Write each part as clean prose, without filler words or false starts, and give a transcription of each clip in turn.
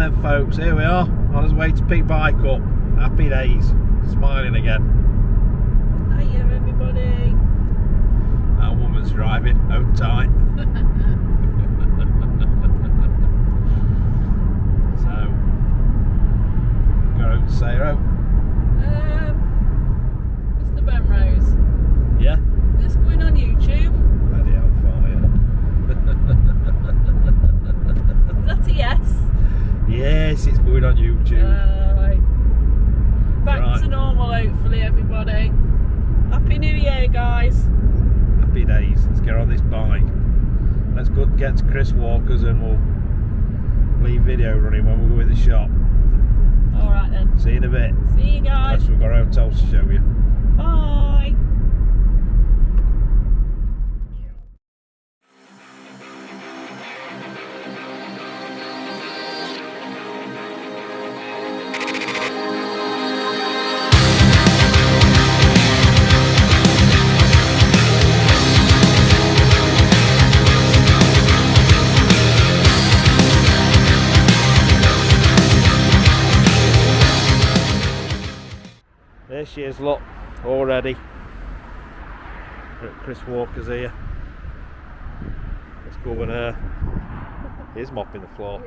then folks, here we are on his way to pick bike up. Happy days, smiling again. Hiya everybody. That woman's driving, hold tight. So, go out to say hello. Mr. Benrose, Yeah? is this going on YouTube? Bloody hellfire. Is that a yes? Yes, it's going on YouTube. Back Right. to normal hopefully everybody. Happy New Year guys. Happy days. Let's get on this bike. Let's go get to Chris Walker's and we'll leave video running when we go in the shop. Alright then. See you in a bit. See you guys. Unless we've got hotels to show you. Bye. There she is, look, already. We're at Chris Walker's here. Let's go and he's mopping the floor.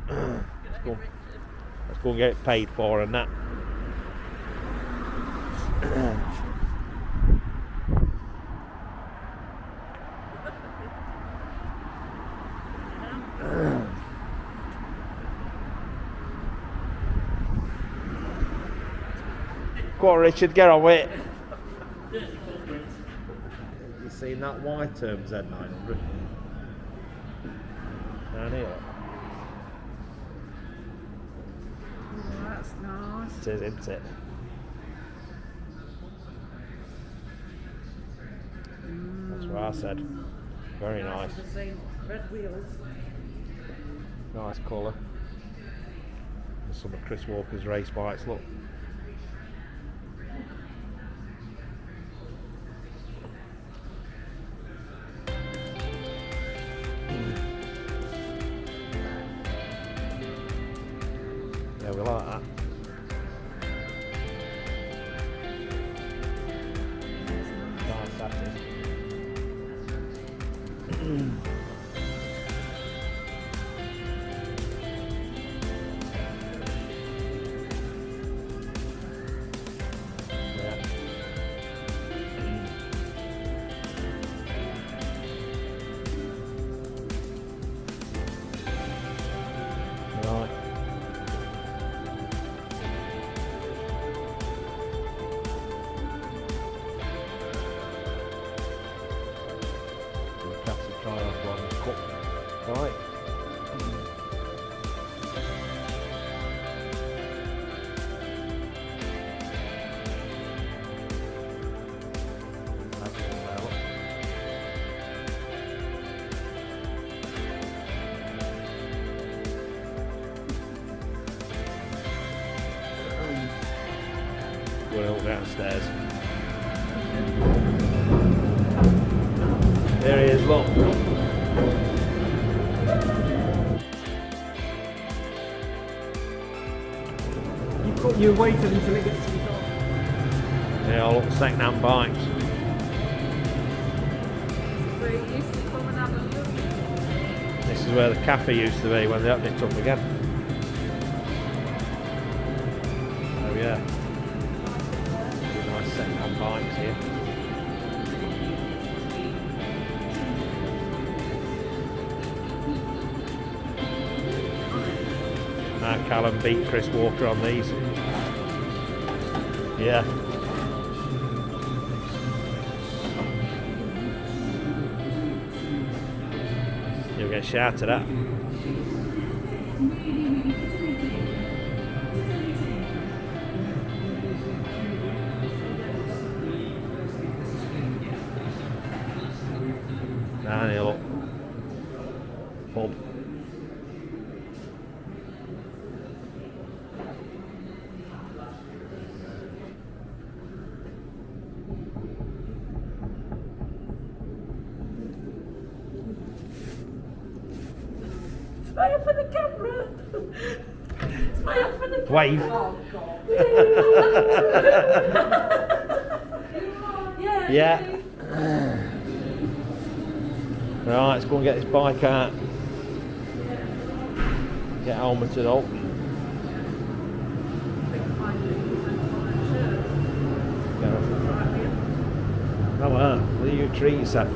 Let's go and get it paid for and that. Go on, Richard, get on with it. You seen that white Z900? Down here. Oh, that's nice. It is, isn't it? That's what I said. Very nice. The same red wheels. Nice colour. There's some of Chris Walker's race bikes, look. Yeah, we like that. Nice, that is. Yeah. Right. Right. We're all downstairs. There he is, look. You waited until it gets to the top. Yeah, all look second-hand bikes. So you used to come and have a look. This is where the cafe used to be when they opened it up again. Oh yeah. Really nice second-hand bikes here. Now Callum beat Chris Walker on these. Yeah. You'll get shouted at. Down here, look. Pub. Smile for the camera. Smile for the camera. Wave. Oh, God. Yeah. Yeah. Right, let's go and get this bike out. Get helmeted up. Oh wow, will you treat yourself?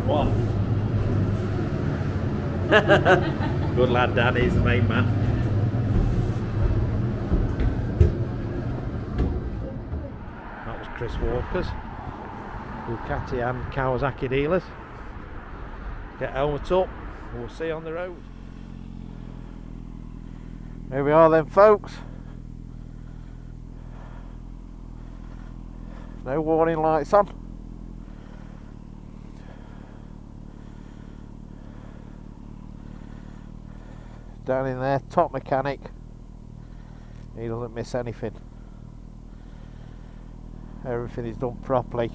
What? Good lad, Dad, he's the main man. That was Chris Walker's Ducati and Kawasaki dealers. Get helmet up, we'll see you on the road. Here we are then, folks. No warning lights on. Down in there, top mechanic. He doesn't miss anything. Everything is done properly.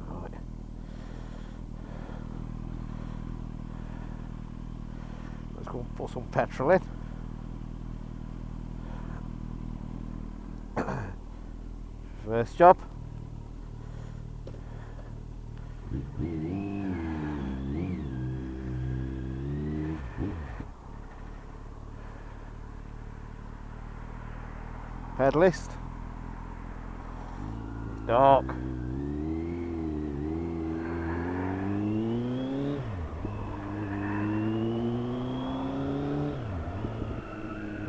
Right. Let's go and put some petrol in. First job. Pedalist. It's dark.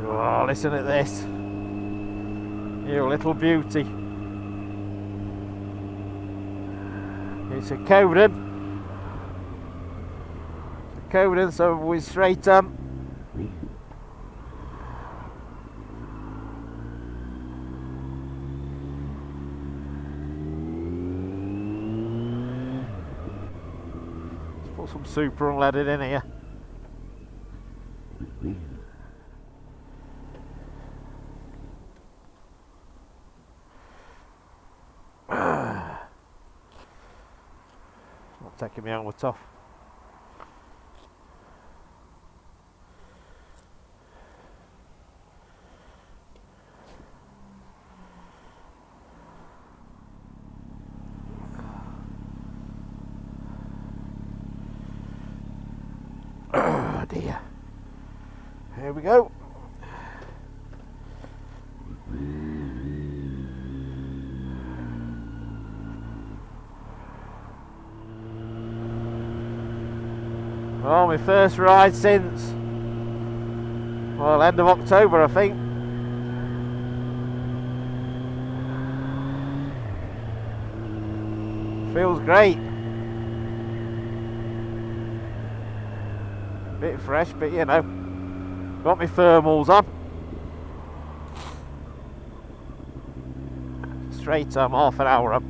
Oh, listen to this. You little beauty. It's a Coden. It's a Coden, so with straight let's put some super unleaded in here. Taking my helmet off. Oh dear. Here we go. Well, my first ride since, well, end of October, I think. Feels great. Bit fresh, but you know, got my thermals on. Straight half an hour up.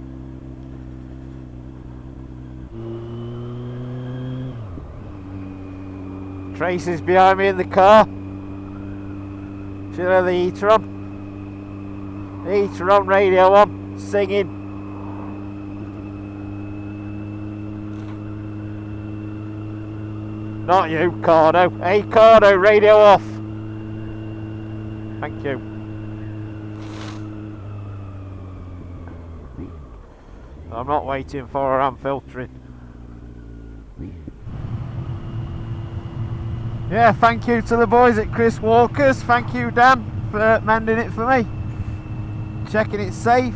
Tracy's behind me in the car. She'll have the heater on. The heater on, radio on, singing. Not you, Cardo. Hey, Cardo, radio off. Thank you. I'm not waiting for her, I'm filtering. Yeah, thank you to the boys at Chris Walker's. Thank you, Dan, for mending it for me. Checking it's safe.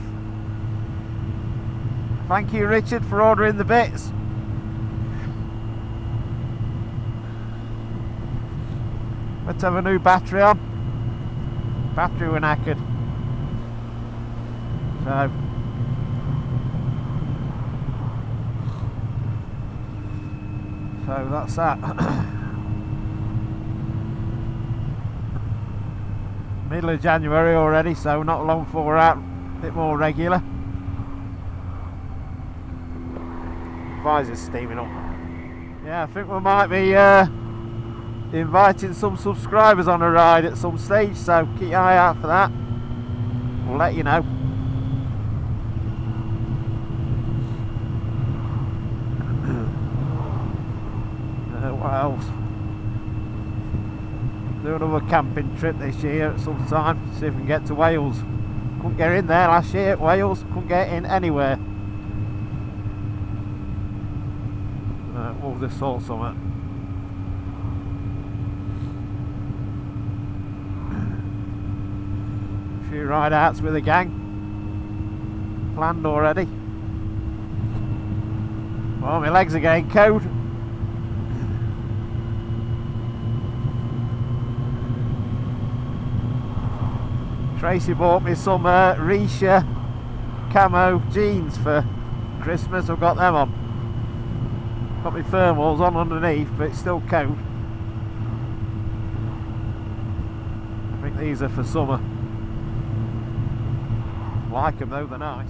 Thank you, Richard, for ordering the bits. Let's have a new battery on. Battery were knackered. So that's that. Middle of January already, so not long before we're out, a bit more regular. Visor's steaming up. Yeah, I think we might be inviting some subscribers on a ride at some stage, so keep your eye out for that. We'll let you know. ourselves. Do another camping trip this year at some time, see if we can get to Wales. Couldn't get in there last year at Wales, couldn't get in anywhere. We'll just sort something. A few ride outs with the gang planned already. Well, my legs are getting cold. Tracy bought me some Risha camo jeans for Christmas. I've got them on. Got my thermals on underneath, but it's still cold. I think these are for summer. Like them though, they're nice.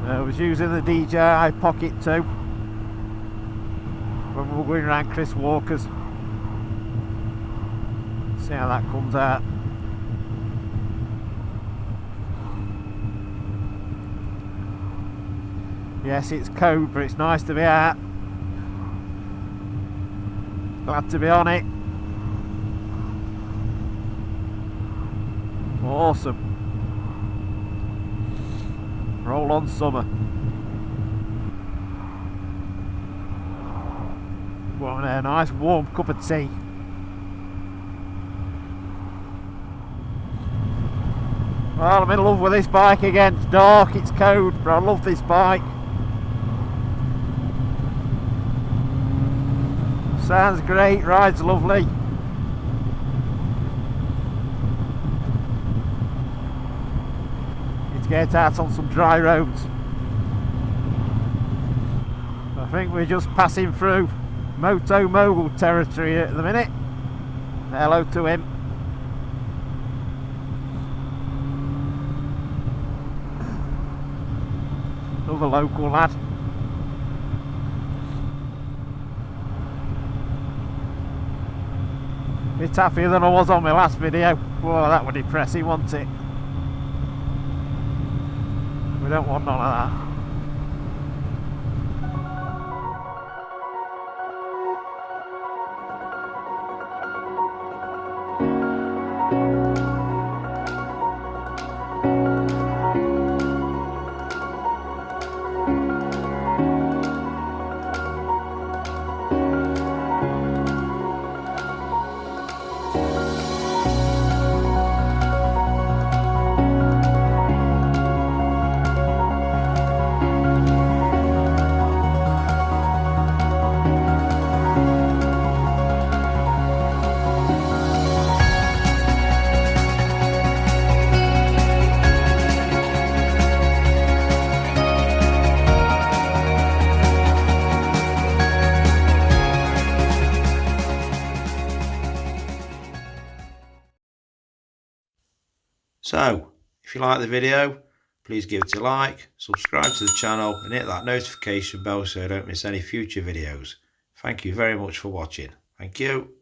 I was using the DJI Pocket 2 when we were going around Chris Walker's. See how that comes out. Yes, it's cold, but it's nice to be out. Glad to be on it. Awesome. Roll on summer. What a nice warm cup of tea. Well, I'm in love with this bike again. It's dark, it's cold, but I love this bike. Sounds great, rides lovely. Need to get out on some dry roads. I think we're just passing through Moto Mogul territory at the minute. Hello to him. Another local lad. Bit happier than I was on my last video. Whoa, that was depressing, wasn't it? We don't want none of that. So, if you like the video, please give it a like, subscribe to the channel and hit that notification bell so you don't miss any future videos. Thank you very much for watching. Thank you.